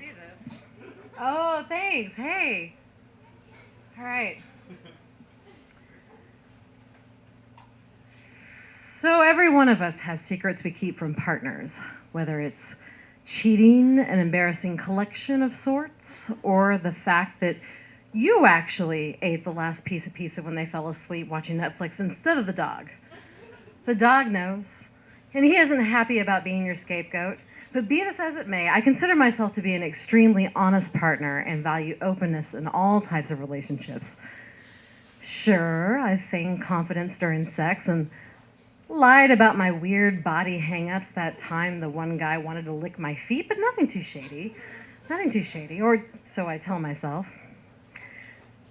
see this. Oh, thanks. Hey. All right. So every one of us has secrets we keep from partners, whether it's cheating, an embarrassing collection of sorts, or the fact that you actually ate the last piece of pizza when they fell asleep watching Netflix instead of the dog. The dog knows, and he isn't happy about being your scapegoat. But be this as it may, I consider myself to be an extremely honest partner and value openness in all types of relationships. Sure, I've feigned confidence during sex and lied about my weird body hang-ups that time the one guy wanted to lick my feet, but nothing too shady. Nothing too shady, or so I tell myself.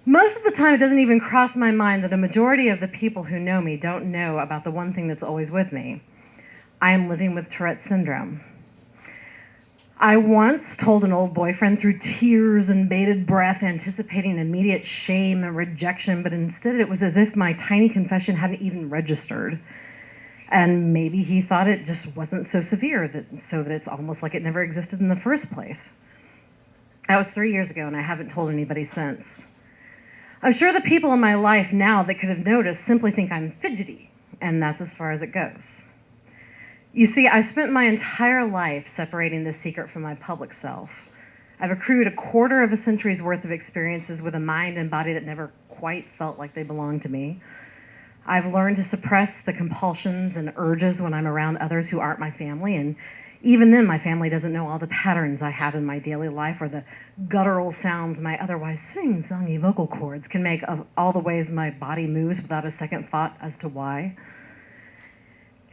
Most of the time, it doesn't even cross my mind that a majority of the people who know me don't know about the one thing that's always with me. I am living with Tourette's syndrome. I once told an old boyfriend through tears and bated breath, anticipating immediate shame and rejection, but instead it was as if my tiny confession hadn't even registered. And maybe he thought it just wasn't so severe, so that it's almost like it never existed in the first place. That was 3 years ago, and I haven't told anybody since. I'm sure the people in my life now that could have noticed simply think I'm fidgety, and that's as far as it goes. You see, I spent my entire life separating this secret from my public self. I've accrued a quarter of a century's worth of experiences with a mind and body that never quite felt like they belonged to me. I've learned to suppress the compulsions and urges when I'm around others who aren't my family, and even then my family doesn't know all the patterns I have in my daily life or the guttural sounds my otherwise sing-songy vocal cords can make of all the ways my body moves without a second thought as to why.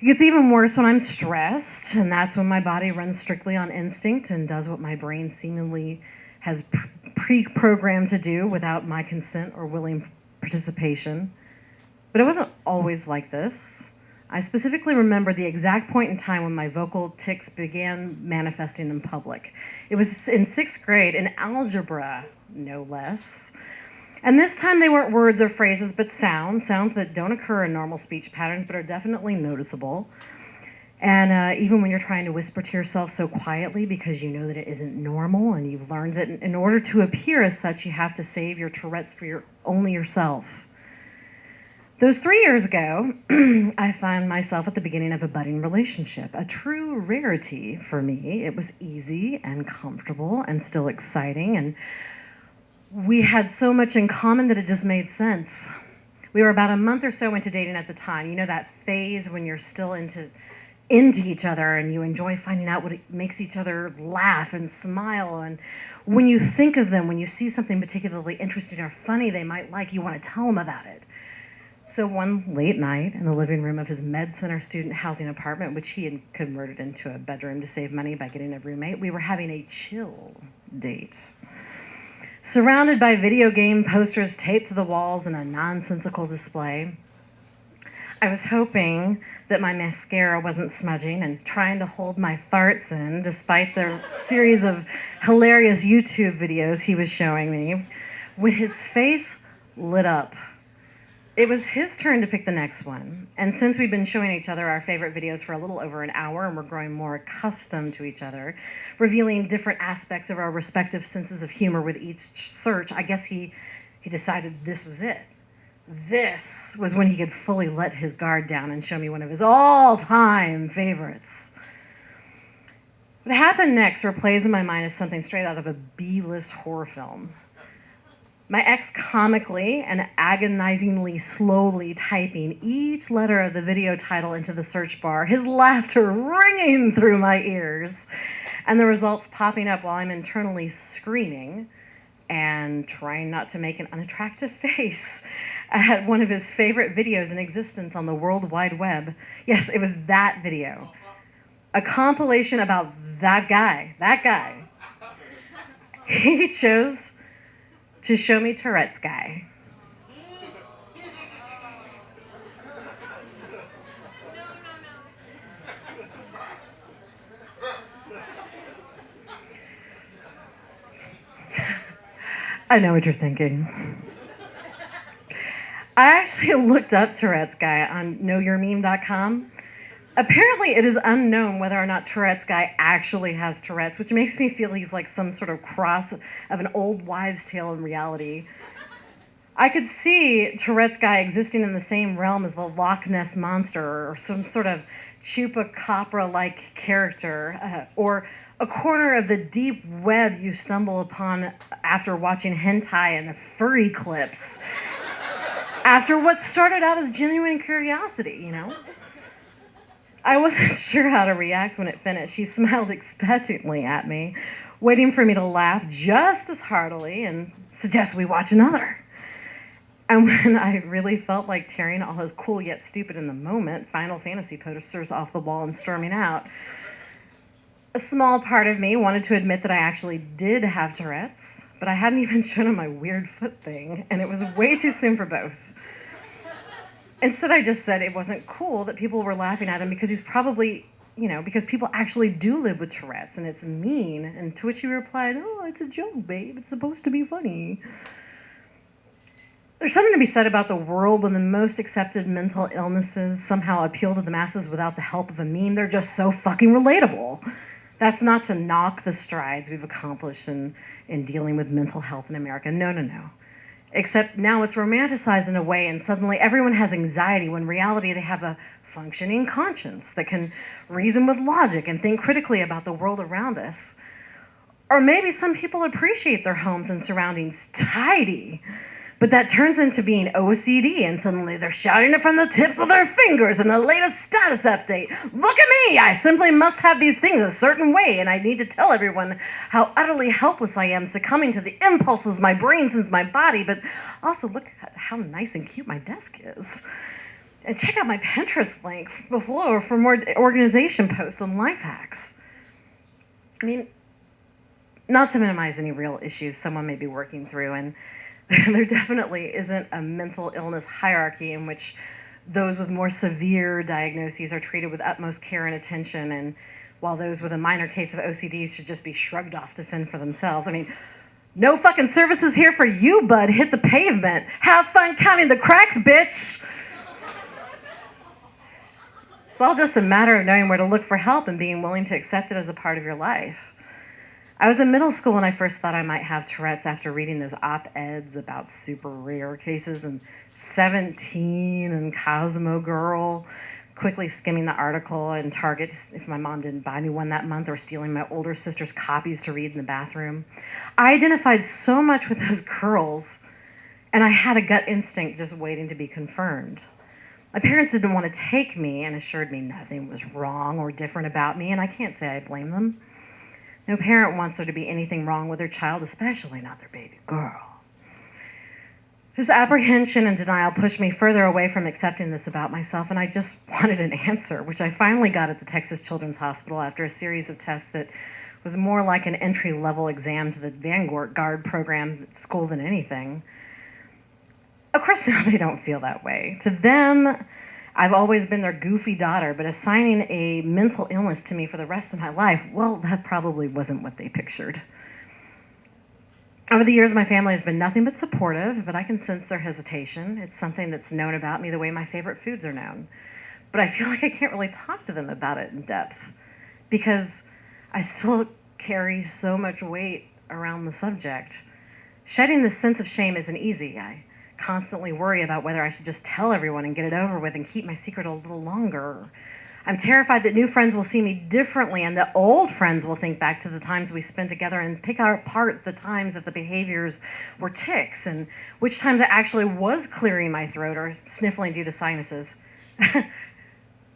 It gets even worse when I'm stressed, and that's when my body runs strictly on instinct and does what my brain seemingly has pre-programmed to do without my consent or willing participation. But it wasn't always like this. I specifically remember the exact point in time when my vocal tics began manifesting in public. It was in 6th grade, in algebra, no less. And this time they weren't words or phrases, but sounds that don't occur in normal speech patterns, but are definitely noticeable. And even when you're trying to whisper to yourself so quietly because you know that it isn't normal, and you've learned that in order to appear as such, you have to save your Tourette's for only yourself. Those 3 years ago, I found myself at the beginning of a budding relationship, a true rarity for me. It was easy and comfortable and still exciting, and we had so much in common that it just made sense. We were about a month or so into dating at the time. You know that phase when you're still into each other and you enjoy finding out what makes each other laugh and smile, and when you think of them, when you see something particularly interesting or funny they might like, you want to tell them about it. So one late night in the living room of his med center student housing apartment, which he had converted into a bedroom to save money by getting a roommate, we were having a chill date. Surrounded by video game posters taped to the walls and a nonsensical display, I was hoping that my mascara wasn't smudging and trying to hold my farts in despite the series of hilarious YouTube videos he was showing me, when his face lit up. It was his turn to pick the next one, and since we've been showing each other our favorite videos for a little over an hour and we're growing more accustomed to each other, revealing different aspects of our respective senses of humor with each search, I guess he decided this was it. This was when he could fully let his guard down and show me one of his all-time favorites. What happened next replays in my mind as something straight out of a B-list horror film. My ex comically and agonizingly slowly typing each letter of the video title into the search bar, his laughter ringing through my ears, and the results popping up while I'm internally screaming and trying not to make an unattractive face at one of his favorite videos in existence on the World Wide Web. Yes, it was that video. A compilation about that guy. He chose to show me Tourette's guy. I know what you're thinking. I actually looked up Tourette's guy on knowyourmeme.com. Apparently, it is unknown whether or not Tourette's guy actually has Tourette's, which makes me feel he's like some sort of cross of an old wives' tale and reality. I could see Tourette's guy existing in the same realm as the Loch Ness Monster or some sort of chupacabra-like character, or a corner of the deep web you stumble upon after watching hentai and furry clips. After what started out as genuine curiosity, you know? I wasn't sure how to react when it finished. He smiled expectantly at me, waiting for me to laugh just as heartily and suggest we watch another. And when I really felt like tearing all his cool yet stupid in the moment Final Fantasy posters off the wall and storming out, a small part of me wanted to admit that I actually did have Tourette's, but I hadn't even shown him my weird foot thing, and it was way too soon for both. Instead, I just said it wasn't cool that people were laughing at him because he's probably, because people actually do live with Tourette's and it's mean. And to which he replied, "Oh, it's a joke, babe. It's supposed to be funny." There's something to be said about the world when the most accepted mental illnesses somehow appeal to the masses without the help of a meme. They're just so fucking relatable. That's not to knock the strides we've accomplished in dealing with mental health in America. No. Except now it's romanticized in a way, and suddenly everyone has anxiety when in reality they have a functioning conscience that can reason with logic and think critically about the world around us. Or maybe some people appreciate their homes and surroundings tidy, but that turns into being OCD, and suddenly they're shouting it from the tips of their fingers in the latest status update. Look at me! I simply must have these things a certain way, and I need to tell everyone how utterly helpless I am, succumbing to the impulses my brain sends my body, but also look at how nice and cute my desk is. And check out my Pinterest link below for more organization posts and life hacks. I mean, not to minimize any real issues someone may be working through, and there definitely isn't a mental illness hierarchy in which those with more severe diagnoses are treated with utmost care and attention, and while those with a minor case of OCD should just be shrugged off to fend for themselves. I mean, no fucking services here for you, bud. Hit the pavement. Have fun counting the cracks, bitch. It's all just a matter of knowing where to look for help and being willing to accept it as a part of your life. I was in middle school when I first thought I might have Tourette's after reading those op-eds about super rare cases and 17 and Cosmo Girl, quickly skimming the article in Target if my mom didn't buy me one that month, or stealing my older sister's copies to read in the bathroom. I identified so much with those girls, and I had a gut instinct just waiting to be confirmed. My parents didn't want to take me and assured me nothing was wrong or different about me, and I can't say I blame them. No parent wants there to be anything wrong with their child, especially not their baby girl. This apprehension and denial pushed me further away from accepting this about myself, and I just wanted an answer, which I finally got at the Texas Children's Hospital after a series of tests that was more like an entry-level exam to the Vanguard program at school than anything. Of course, now they don't feel that way. To them, I've always been their goofy daughter, but assigning a mental illness to me for the rest of my life, well, that probably wasn't what they pictured. Over the years, my family has been nothing but supportive, but I can sense their hesitation. It's something that's known about me the way my favorite foods are known. But I feel like I can't really talk to them about it in depth because I still carry so much weight around the subject. Shedding this sense of shame isn't easy. I constantly worry about whether I should just tell everyone and get it over with and keep my secret a little longer. I'm terrified that new friends will see me differently and that old friends will think back to the times we spent together and pick apart the times that the behaviors were tics and which times I actually was clearing my throat or sniffling due to sinuses.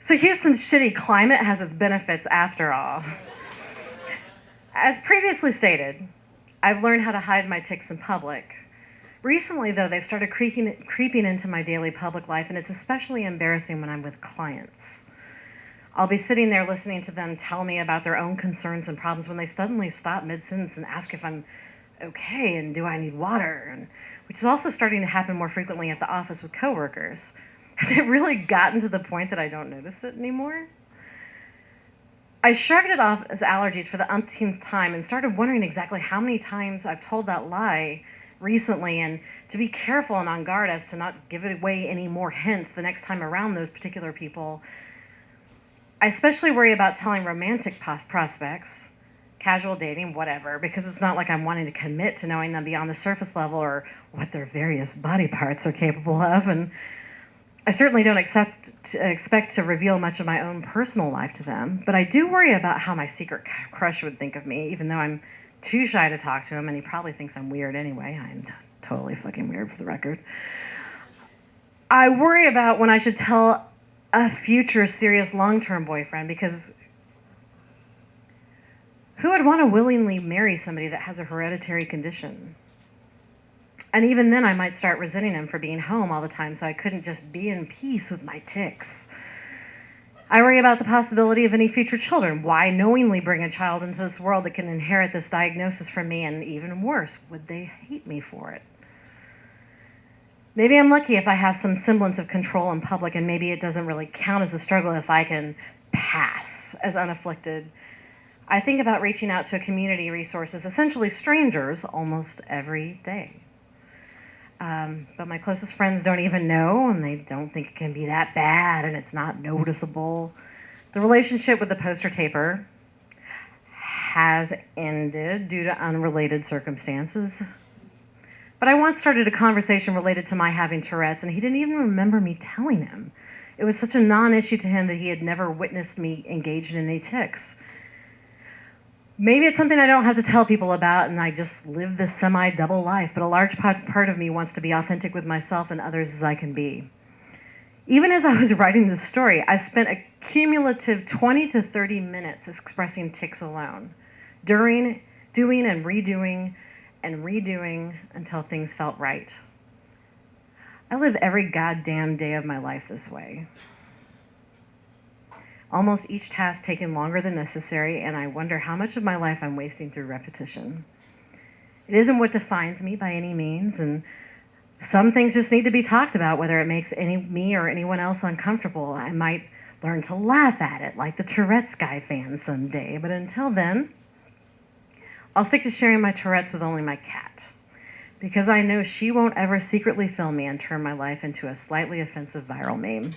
So Houston's shitty climate has its benefits after all. As previously stated, I've learned how to hide my tics in public. Recently, though, they've started creeping into my daily public life, and it's especially embarrassing when I'm with clients. I'll be sitting there listening to them tell me about their own concerns and problems when they suddenly stop mid-sentence and ask if I'm okay and do I need water, which is also starting to happen more frequently at the office with coworkers. Has it really gotten to the point that I don't notice it anymore? I shrugged it off as allergies for the umpteenth time and started wondering exactly how many times I've told that lie recently, and to be careful and on guard as to not give away any more hints the next time around those particular people. I especially worry about telling romantic prospects, casual dating, whatever, because it's not like I'm wanting to commit to knowing them beyond the surface level or what their various body parts are capable of. And I certainly don't expect to reveal much of my own personal life to them, but I do worry about how my secret crush would think of me, even though I'm too shy to talk to him, and he probably thinks I'm weird anyway. I'm totally fucking weird, for the record. I worry about when I should tell a future serious long-term boyfriend, because who would want to willingly marry somebody that has a hereditary condition? And even then, I might start resenting him for being home all the time, so I couldn't just be in peace with my tics. I worry about the possibility of any future children. Why knowingly bring a child into this world that can inherit this diagnosis from me, and even worse, would they hate me for it? Maybe I'm lucky if I have some semblance of control in public, and maybe it doesn't really count as a struggle if I can pass as unafflicted. I think about reaching out to community resources, essentially strangers, almost every day. But my closest friends don't even know, and they don't think it can be that bad, and it's not noticeable. The relationship with the poster taper has ended due to unrelated circumstances. But I once started a conversation related to my having Tourette's, and he didn't even remember me telling him. It was such a non-issue to him that he had never witnessed me engaged in any tics. Maybe it's something I don't have to tell people about, and I just live this semi-double life, but a large part of me wants to be authentic with myself and others as I can be. Even as I was writing this story, I spent a cumulative 20 to 30 minutes expressing tics alone, doing and redoing until things felt right. I live every goddamn day of my life this way. Almost each task taking longer than necessary, and I wonder how much of my life I'm wasting through repetition. It isn't what defines me by any means, and some things just need to be talked about, whether it makes me or anyone else uncomfortable. I might learn to laugh at it, like the Tourette's guy fan someday, but until then, I'll stick to sharing my Tourette's with only my cat, because I know she won't ever secretly film me and turn my life into a slightly offensive viral meme.